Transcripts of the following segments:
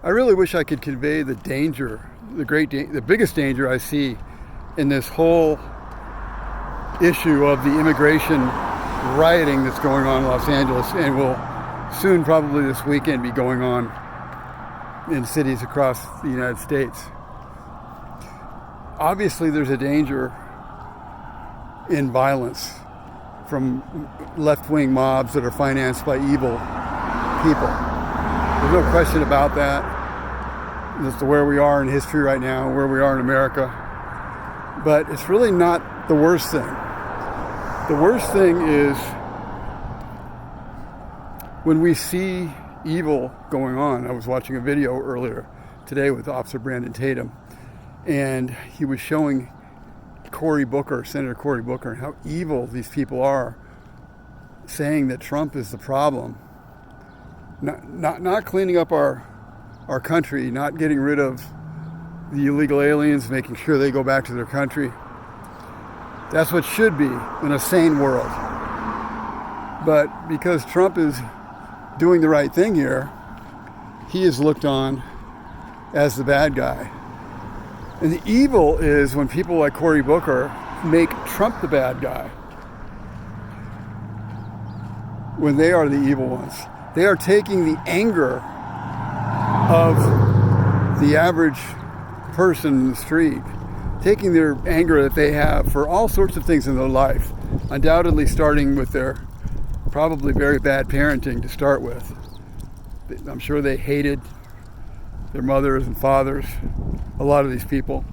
I really wish I could convey the danger, the biggest danger I see in this whole issue of the immigration rioting that's going on in Los Angeles, and will soon, probably this weekend, be going on in cities across the United States. Obviously, there's a danger in violence from left-wing mobs that are financed by evil people. There's no question about that. That's where we are in history right now, where we are in America. But it's really not the worst thing. The worst thing is when we see evil going on. I was watching a video earlier today with Officer Brandon Tatum, and he was showing Senator Cory Booker, and how evil these people are, saying that Trump is the problem. Not cleaning up our country, not getting rid of the illegal aliens, making sure they go back to their country. That's what should be in a sane world. But because Trump is doing the right thing here, he is looked on as the bad guy. And the evil is when people like Cory Booker make Trump the bad guy, when they are the evil ones. They are taking the anger of the average person in the street, taking their anger that they have for all sorts of things in their life, undoubtedly starting with their probably very bad parenting to start with. I'm sure they hated their mothers and fathers, a lot of these people.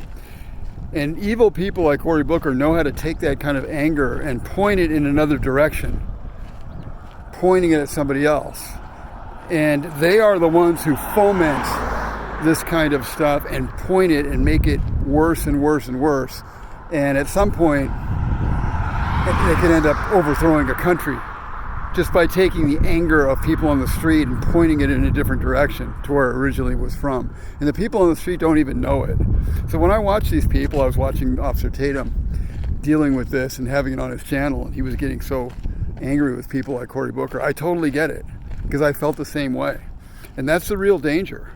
And evil people like Cory Booker know how to take that kind of anger and point it in another direction, pointing it at somebody else. And they are the ones who foment this kind of stuff and point it and make it worse and worse and worse. And at some point, they can end up overthrowing a country just by taking the anger of people on the street and pointing it in a different direction to where it originally was from. And the people on the street don't even know it. So when I watch these people, I was watching Officer Tatum dealing with this and having it on his channel, and he was getting so angry with people like Cory Booker. I totally get it, because I felt the same way. And that's the real danger.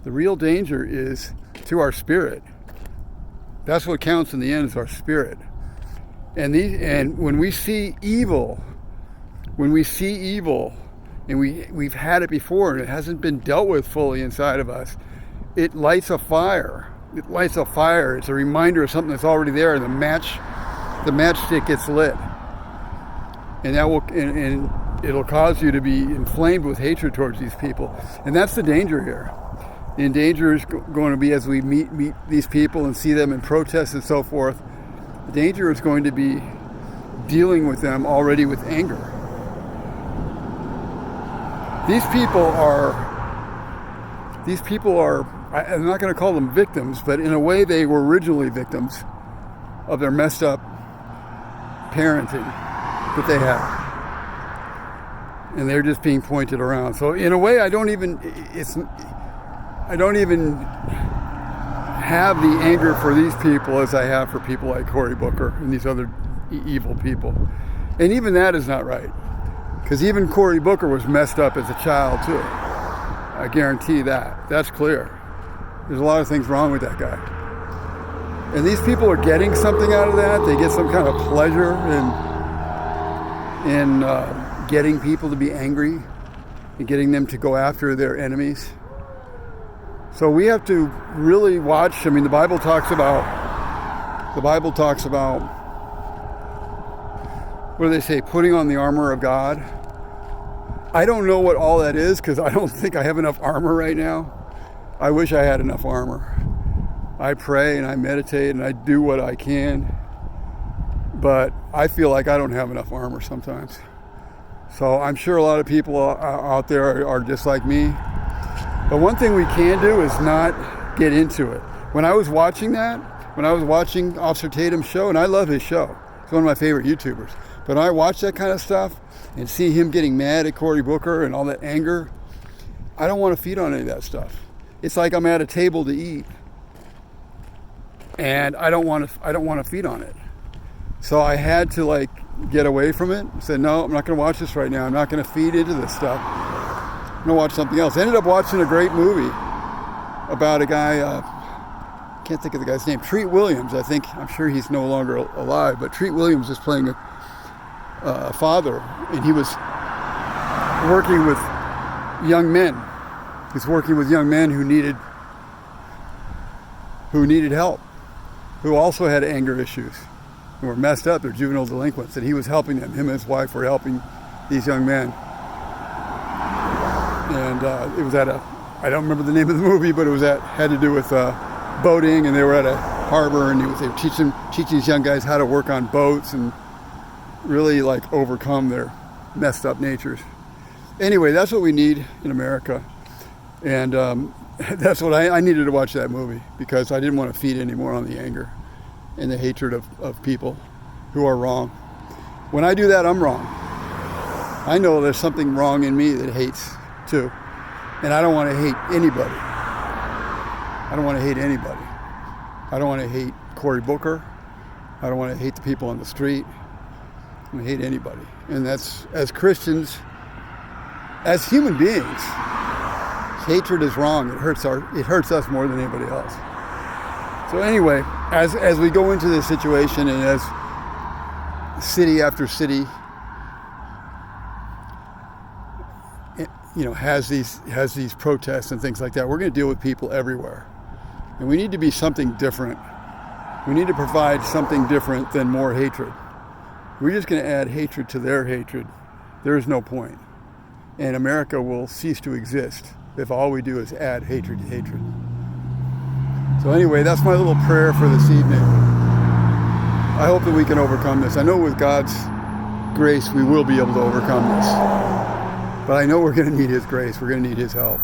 The real danger is to our spirit. That's what counts in the end, is our spirit. And when we see evil, and we've had it before and it hasn't been dealt with fully inside of us, it lights a fire. It's a reminder of something that's already there, and the matchstick gets lit. And it'll cause you to be inflamed with hatred towards these people. And that's the danger here. The danger is going to be, as we meet these people and see them in protests and so forth, the danger is going to be dealing with them already with anger. These people are, I'm not going to call them victims, but in a way they were originally victims of their messed up parenting that they had. And they're just being pointed around. So in a way, I don't even have the anger for these people as I have for people like Cory Booker and these other evil people. And even that is not right. Because even Cory Booker was messed up as a child too. I guarantee that. That's clear. There's a lot of things wrong with that guy. And these people are getting something out of that. They get some kind of pleasure in getting people to be angry and getting them to go after their enemies. So we have to really watch. I mean, the Bible talks about, what do they say? Putting on the armor of God. I don't know what all that is, because I don't think I have enough armor right now. I wish I had enough armor. I pray and I meditate and I do what I can, but I feel like I don't have enough armor sometimes. So I'm sure a lot of people out there are just like me. But one thing we can do is not get into it. When I was watching Officer Tatum's show, and I love his show, he's one of my favorite YouTubers, but when I watch that kind of stuff and see him getting mad at Cory Booker and all that anger, I don't want to feed on any of that stuff. It's like I'm at a table to eat, and I don't want to feed on it. So I had to get away from it. I said, no, I'm not going to watch this right now. I'm not going to feed into this stuff. I'm going to watch something else. I ended up watching a great movie about a guy, can't think of the guy's name, Treat Williams. I'm sure he's no longer alive, but Treat Williams is playing a father, and he was working with young men. He's working with young men who needed help, who also had anger issues, who were messed up, they're juvenile delinquents, and he was helping them. Him and his wife were helping these young men. And it was at I don't remember the name of the movie, but had to do with boating, and they were at a harbor, and they were teaching these young guys how to work on boats and really like overcome their messed up natures. Anyway, that's what we need in America. And that's what I needed to watch that movie, because I didn't want to feed anymore on the anger and the hatred of people who are wrong. When I do that, I'm wrong. I know there's something wrong in me that hates too. And I don't want to hate anybody. I don't want to hate anybody. I don't want to hate Cory Booker. I don't want to hate the people on the street. I don't hate anybody. And that's, as Christians, as human beings, hatred is wrong. It hurts us more than anybody else. So anyway, as we go into this situation, and as city after city, has these protests and things like that, we're going to deal with people everywhere, and we need to be something different. We need to provide something different than more hatred. We're just going to add hatred to their hatred. There is no point, and America will cease to exist if all we do is add hatred to hatred. So anyway, that's my little prayer for this evening. I hope that we can overcome this. I know with God's grace we will be able to overcome this. But I know we're going to need His grace. We're going to need His help.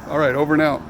All right, over and out.